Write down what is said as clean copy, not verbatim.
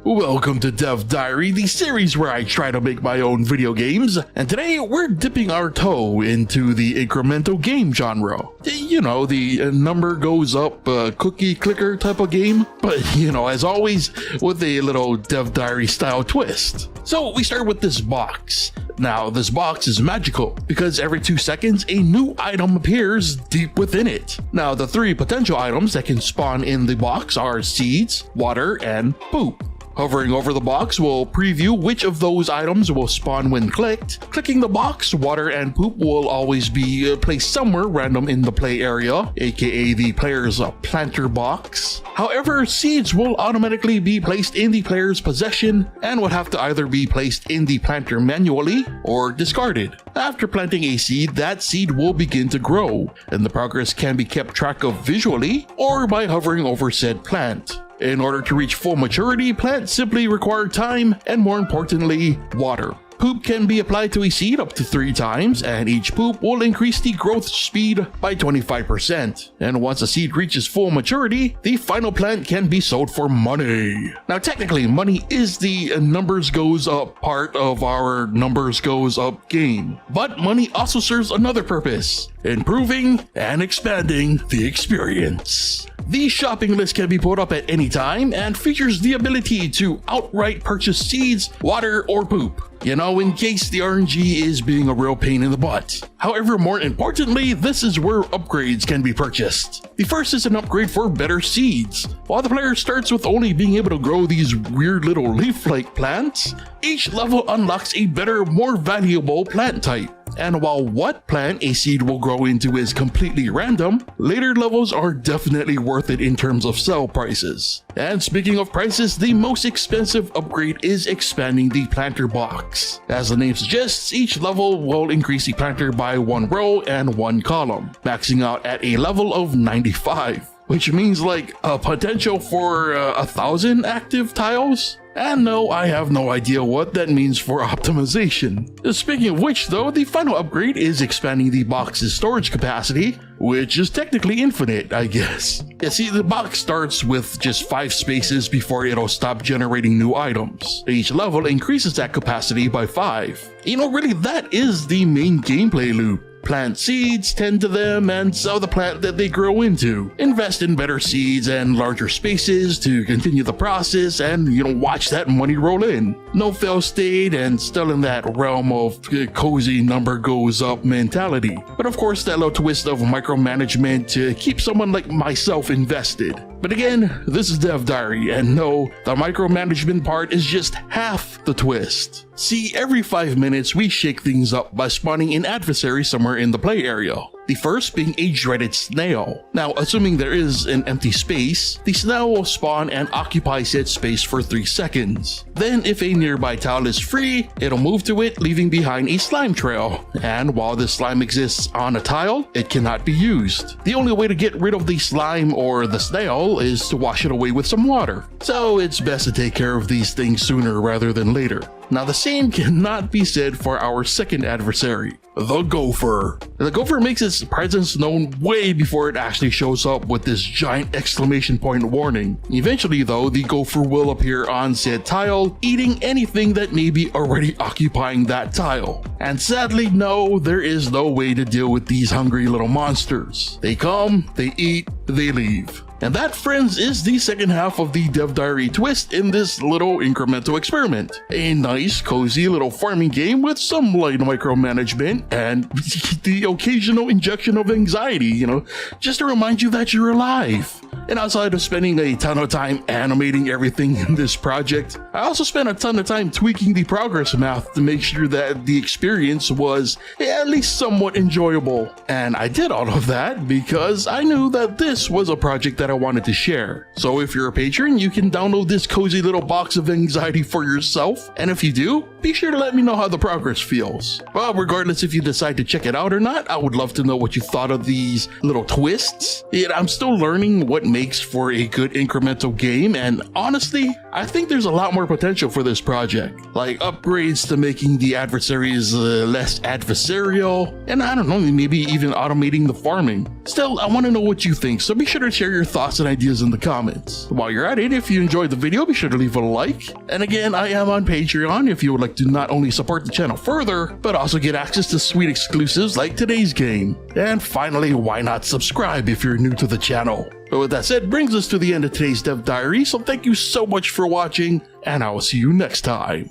Welcome to Dev Diary, the series where I try to make my own video games, and today we're dipping our toe into the incremental game genre. You know, the number goes up, cookie clicker type of game, but as always, with a little Dev Diary style twist. So we start with this box. Now, this box is magical because every 2 seconds a new item appears deep within it. Now, the 3 potential items that can spawn in the box are seeds, water, and poop. Hovering over the box will preview which of those items will spawn when clicked. Clicking the box, water and poop will always be placed somewhere random in the play area, aka the player's planter box. However, seeds will automatically be placed in the player's possession and would have to either be placed in the planter manually or discarded. After planting a seed, that seed will begin to grow, and the progress can be kept track of visually or by hovering over said plant. In order to reach full maturity, plants simply require time and, more importantly, water. Poop can be applied to a seed up to 3 times, and each poop will increase the growth speed by 25%. And once a seed reaches full maturity, the final plant can be sold for money. Now, technically, money is the numbers goes up part of our numbers goes up game. But money also serves another purpose: improving and expanding the experience. The shopping list can be put up at any time and features the ability to outright purchase seeds, water, or poop. In case the RNG is being a real pain in the butt. However, more importantly, this is where upgrades can be purchased. The first is an upgrade for better seeds. While the player starts with only being able to grow these weird little leaf-like plants, each level unlocks a better, more valuable plant type. And while what plant a seed will grow into is completely random, later levels are definitely worth it in terms of sell prices. And speaking of prices, the most expensive upgrade is expanding the planter box. As the name suggests, each level will increase the planter by 1 row and 1 column, maxing out at a level of 95. Which means like a potential for 1,000 active tiles? And no, I have no idea what that means for optimization. Speaking of which though, the final upgrade is expanding the box's storage capacity, which is technically infinite, I guess. Yeah, see, the box starts with just 5 spaces before it'll stop generating new items. Each level increases that capacity by 5. Really, that is the main gameplay loop. Plant seeds, tend to them, and sell the plant that they grow into. Invest in better seeds and larger spaces to continue the process and, watch that money roll in. No fail state and still in that realm of cozy number goes up mentality. But of course, that little twist of micromanagement to keep someone like myself invested. But again, this is Dev Diary, and no, the micromanagement part is just half the twist. See, every 5 minutes we shake things up by spawning an adversary somewhere in the play area. The first being a dreaded snail. Now, assuming there is an empty space, the snail will spawn and occupy said space for 3 seconds. Then, if a nearby tile is free, it'll move to it, leaving behind a slime trail. And while this slime exists on a tile, it cannot be used. The only way to get rid of the slime or the snail is to wash it away with some water. So it's best to take care of these things sooner rather than later. Now, the same cannot be said for our second adversary, the gopher. The gopher makes its presence known way before it actually shows up with this giant exclamation point warning. Eventually though, the gopher will appear on said tile, eating anything that may be already occupying that tile. And sadly, no, there is no way to deal with these hungry little monsters. They come, they eat, they leave. And that, friends, is the second half of the Dev Diary twist in this little incremental experiment. A nice, cozy little farming game with some light micromanagement and the occasional injection of anxiety, just to remind you that you're alive. And outside of spending a ton of time animating everything in this project, I also spent a ton of time tweaking the progress math to make sure that the experience was at least somewhat enjoyable. And I did all of that because I knew that this was a project that I wanted to share. So if you're a patron, you can download this cozy little box of anxiety for yourself. And if you do, be sure to let me know how the progress feels. Well, regardless if you decide to check it out or not, I would love to know what you thought of these little twists. I'm still learning what makes for a good incremental game, and honestly, I think there's a lot more potential for this project, like upgrades to making the adversaries less adversarial, and I don't know, maybe even automating the farming. Still, I want to know what you think, so be sure to share your thoughts and ideas in the comments. While you're at it, if you enjoyed the video, be sure to leave a like. And again, I am on Patreon if you would like to not only support the channel further, but also get access to sweet exclusives like today's game. And finally, why not subscribe if you're new to the channel? But with that said, brings us to the end of today's Dev Diary, so thank you so much for watching, and I will see you next time.